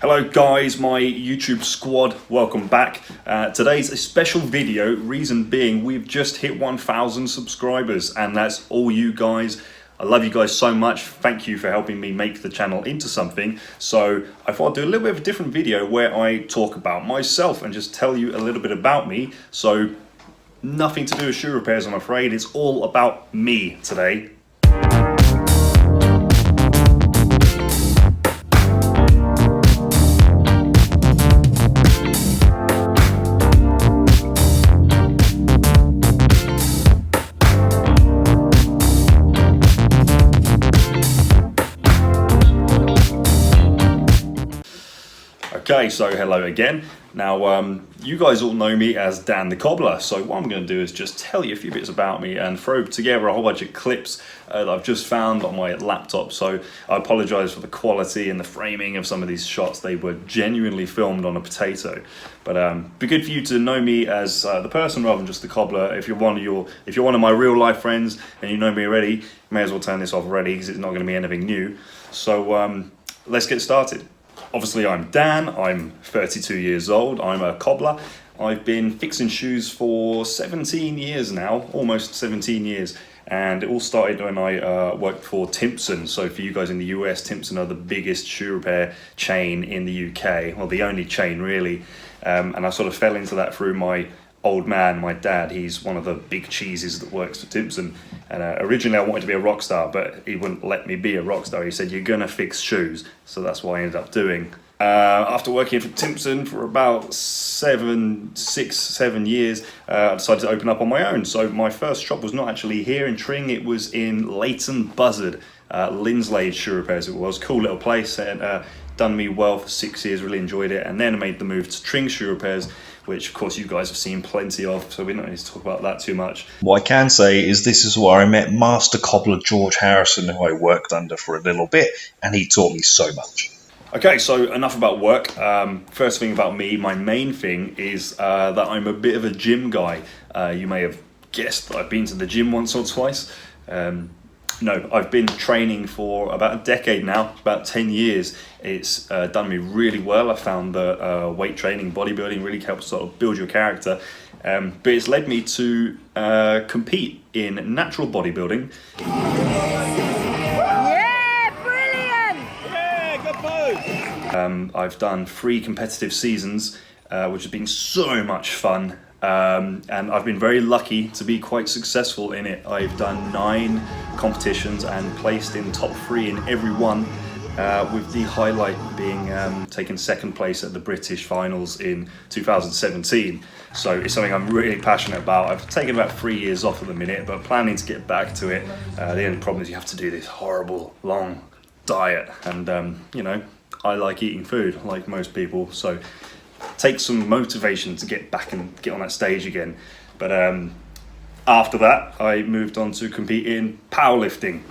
Hello guys, my YouTube squad, welcome back. Today's a special video, reason being we've just hit 1,000 subscribers and that's all you guys. I love you guys so much. Thank you for helping me make the channel into something. So I thought I'd do a little bit of a different video where I talk about myself and just tell you a little bit about me. So nothing to do with shoe repairs, I'm afraid. It's all about me today. Okay, so hello again. Now, you guys all know me as Dan the Cobbler, so what I'm going to do is just tell you a few bits about me and throw together a whole bunch of clips that I've just found on my laptop. So I apologise for the quality and the framing of some of these shots. They were genuinely filmed on a potato. But be good for you to know me as the person rather than just the cobbler. If you're one of my real life friends and you know me already, you may as well turn this off already because it's not going to be anything new. So let's get started. Obviously, I'm Dan, I'm 32 years old, I'm a cobbler. I've been fixing shoes for 17 years now, almost 17 years. And it all started when I worked for Timpson. So for you guys in the US, Timpson are the biggest shoe repair chain in the UK, well, the only chain really. And I sort of fell into that through my old man, my dad. He's one of the big cheeses that works for Timpson. And originally I wanted to be a rock star, but he wouldn't let me be a rock star. He said, you're gonna fix shoes. So that's what I ended up doing. After working for Timpson for about 7 years, I decided to open up on my own. So my first shop was not actually here in Tring, it was in Leighton Buzzard, Linslade Shoe Repairs it was. Cool little place, and done me well for 6 years, really enjoyed it. And then I made the move to Tring Shoe Repairs, which of course you guys have seen plenty of, so we don't need to talk about that too much. What I can say is this is where I met Master Cobbler George Harrison, who I worked under for a little bit, and he taught me so much. Okay, so enough about work. First thing about me, my main thing is that I'm a bit of a gym guy. You may have guessed that I've been to the gym once or twice. No, I've been training for about a decade now, about 10 years. It's done me really well. I found that weight training, bodybuilding really helps sort of build your character. But it's led me to compete in natural bodybuilding. I've done 3 competitive seasons, which has been so much fun. And I've been very lucky to be quite successful in it. I've done 9 competitions and placed in top 3 in every one, with the highlight being taking 2nd place at the British finals in 2017. So it's something I'm really passionate about. I've taken about 3 years off at the minute, but planning to get back to it. The only problem is you have to do this horrible long diet, and you know, I like eating food like most people, so it takes some motivation to get back and get on that stage again. But after that, I moved on to compete in powerlifting.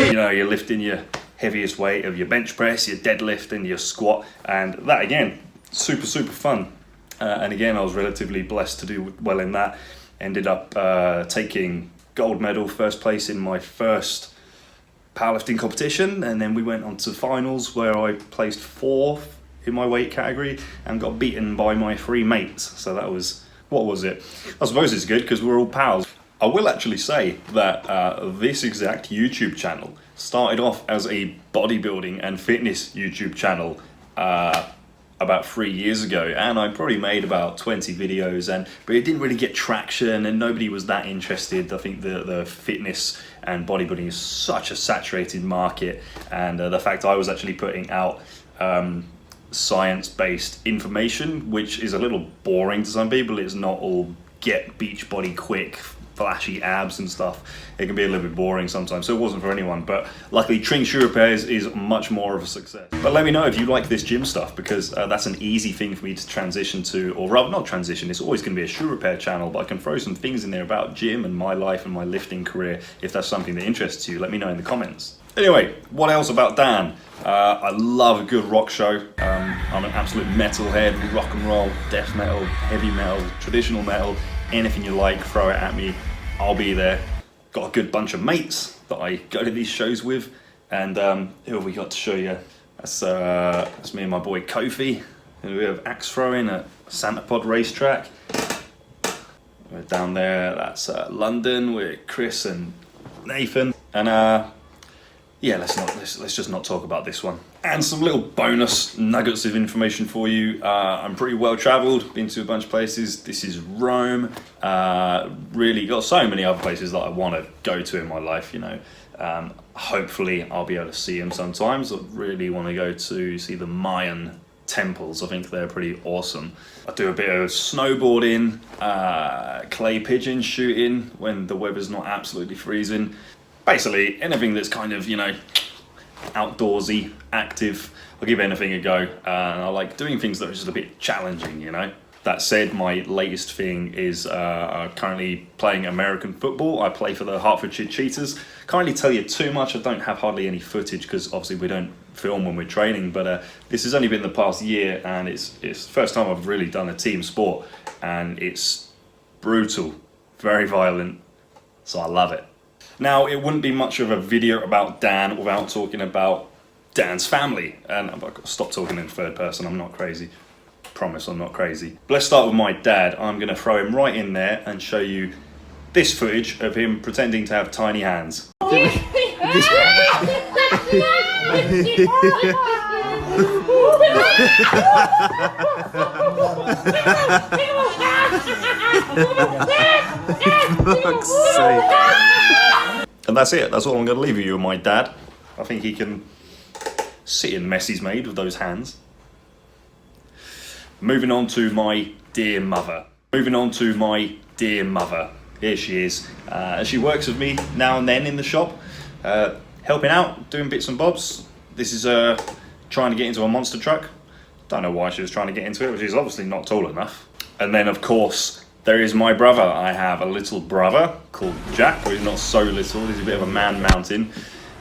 You know, you're lifting your heaviest weight of your bench press, your deadlift and your squat, and that again, super fun. And again, I was relatively blessed to do well in that. Ended up taking gold medal, 1st place in my first powerlifting competition, and then we went on to finals where I placed 4th in my weight category and got beaten by my 3 mates. So that was, what was it? I suppose it's good because we're all pals. I will actually say that this exact YouTube channel started off as a bodybuilding and fitness YouTube channel about 3 years ago, and I probably made about 20 videos, but it didn't really get traction and nobody was that interested. I think the fitness and bodybuilding is such a saturated market, and the fact I was actually putting out science-based information, which is a little boring to some people. It's not all get beach body quick, flashy abs and stuff. It can be a little bit boring sometimes, so it wasn't for anyone. But luckily Tring Shoe Repairs is much more of a success. But let me know if you like this gym stuff, because that's an easy thing for me to transition to, or rather not transition, it's always going to be a shoe repair channel, but I can throw some things in there about gym and my life and my lifting career. If that's something that interests you, let me know in the comments. Anyway, what else about Dan? I love a good rock show. I'm an absolute metalhead, rock and roll, death metal, heavy metal, traditional metal, anything you like, throw it at me, I'll be there. Got a good bunch of mates that I go to these shows with, and who have we got to show you? That's me and my boy Kofi, who we have axe throwing at Santapod racetrack. We're down there, that's London with Chris and Nathan, and yeah, let's just not talk about this one. And some little bonus nuggets of information for you. I'm pretty well travelled, been to a bunch of places. This is Rome. Really got so many other places that I want to go to in my life, you know. Hopefully I'll be able to see them sometimes. I really want to go to see the Mayan temples. I think they're pretty awesome. I do a bit of snowboarding, clay pigeon shooting when the weather's not absolutely freezing. Basically anything that's kind of, you know, outdoorsy, active. I'll give anything a go. I like doing things that are just a bit challenging, you know. That said, my latest thing is currently playing American football. I play for the Hertfordshire Cheetahs. Can't really tell you too much. I don't have hardly any footage because obviously we don't film when we're training, but this has only been the past year, and it's the first time I've really done a team sport, and it's brutal, very violent, so I love it. Now, it wouldn't be much of a video about Dan without talking about Dan's family, and I've got to stop talking in third person. I'm not crazy. Promise I'm not crazy. But let's start with my dad. I'm going to throw him right in there and show you this footage of him pretending to have tiny hands. Fuck's sake. And that's it. That's all I'm going to leave you with my dad. I think he can sit in the mess he's made with those hands. Moving on to my dear mother. Here she is. She works with me now and then in the shop, helping out, doing bits and bobs. This is trying to get into a monster truck. Don't know why she was trying to get into it, but she's obviously not tall enough. And then, of course, there is my brother. I have a little brother called Jack, but he's not so little. He's a bit of a man mountain.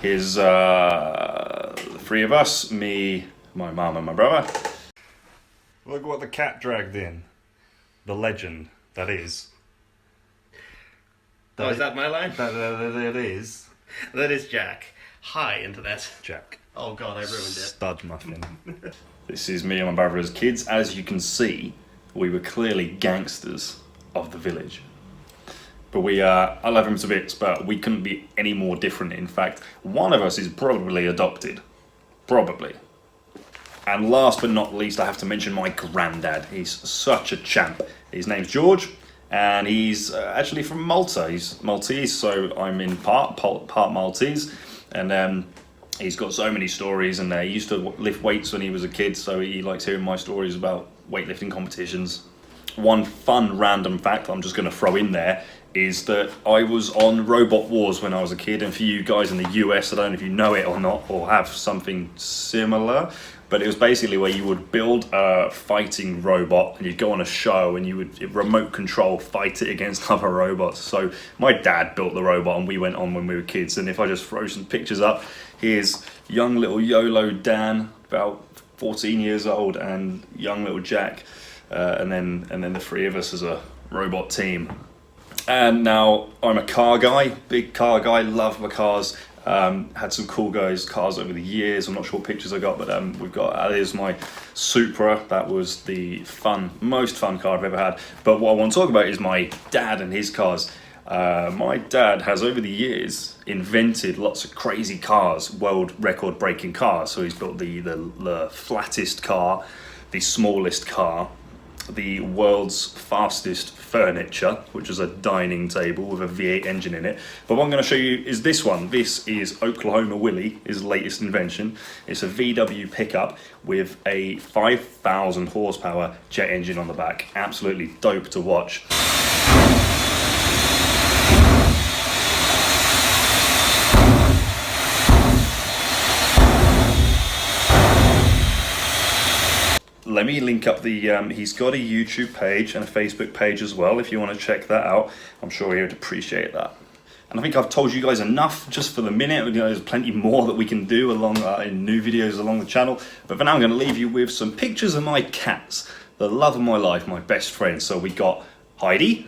Here's the three of us, me, my mum and my brother. Look what the cat dragged in. The legend, that is. Oh, is that my line? That is. That is Jack. Hi, internet. Jack. Oh god, I ruined it. Stud muffin. This is me and my brother as kids. As you can see, we were clearly gangsters of the village. But I love him to bits, but we couldn't be any more different. In fact, one of us is probably adopted. Probably. And last but not least, I have to mention my granddad. He's such a champ. His name's George, and he's actually from Malta. He's Maltese, so I'm in part Maltese. And he's got so many stories, and he used to lift weights when he was a kid, so he likes hearing my stories about weightlifting competitions. One fun random fact I'm just going to throw in there is that I was on Robot Wars when I was a kid, and for you guys in the US, I don't know if you know it or not, or have something similar, but it was basically where you would build a fighting robot and you'd go on a show and you would remote control fight it against other robots. So my dad built the robot and we went on when we were kids, and if I just throw some pictures up, here's young little YOLO Dan, about 14 years old, and young little Jack, and then the three of us as a robot team. And now I'm a car guy, big car guy, love my cars. Had some cool cars over the years. I'm not sure what pictures I got, but that is my Supra. That was the most fun car I've ever had. But what I want to talk about is my dad and his cars. My dad has over the years invented lots of crazy cars, world record breaking cars. So he's built the flattest car, the smallest car, the world's fastest furniture, which is a dining table with a V8 engine in it. But what I'm going to show you is this one. This is Oklahoma Willie, his latest invention. It's a VW pickup with a 5,000 horsepower jet engine on the back. Absolutely dope to watch. Let me link up he's got a YouTube page and a Facebook page as well, if you want to check that out. I'm sure he would appreciate that. And I think I've told you guys enough just for the minute. You know, there's plenty more that we can do along in new videos along the channel. But for now, I'm going to leave you with some pictures of my cats, the love of my life, my best friend. So we got Heidi.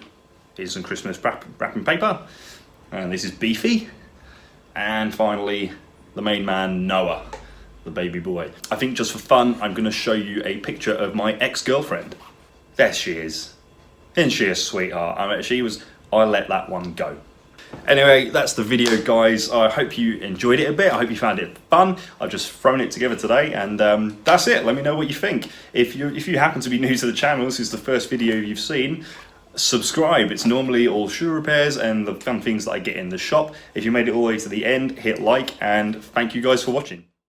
Here's some Christmas wrapping paper. And this is Beefy. And finally, the main man, Noah, the baby boy. I think just for fun, I'm going to show you a picture of my ex-girlfriend. There she is. Isn't she a sweetheart? I mean, I let that one go. Anyway, that's the video, guys. I hope you enjoyed it a bit. I hope you found it fun. I've just thrown it together today, and that's it. Let me know what you think. If you happen to be new to the channel, this is the first video you've seen, subscribe. It's normally all shoe repairs and the fun things that I get in the shop. If you made it all the way to the end, hit like, and thank you guys for watching.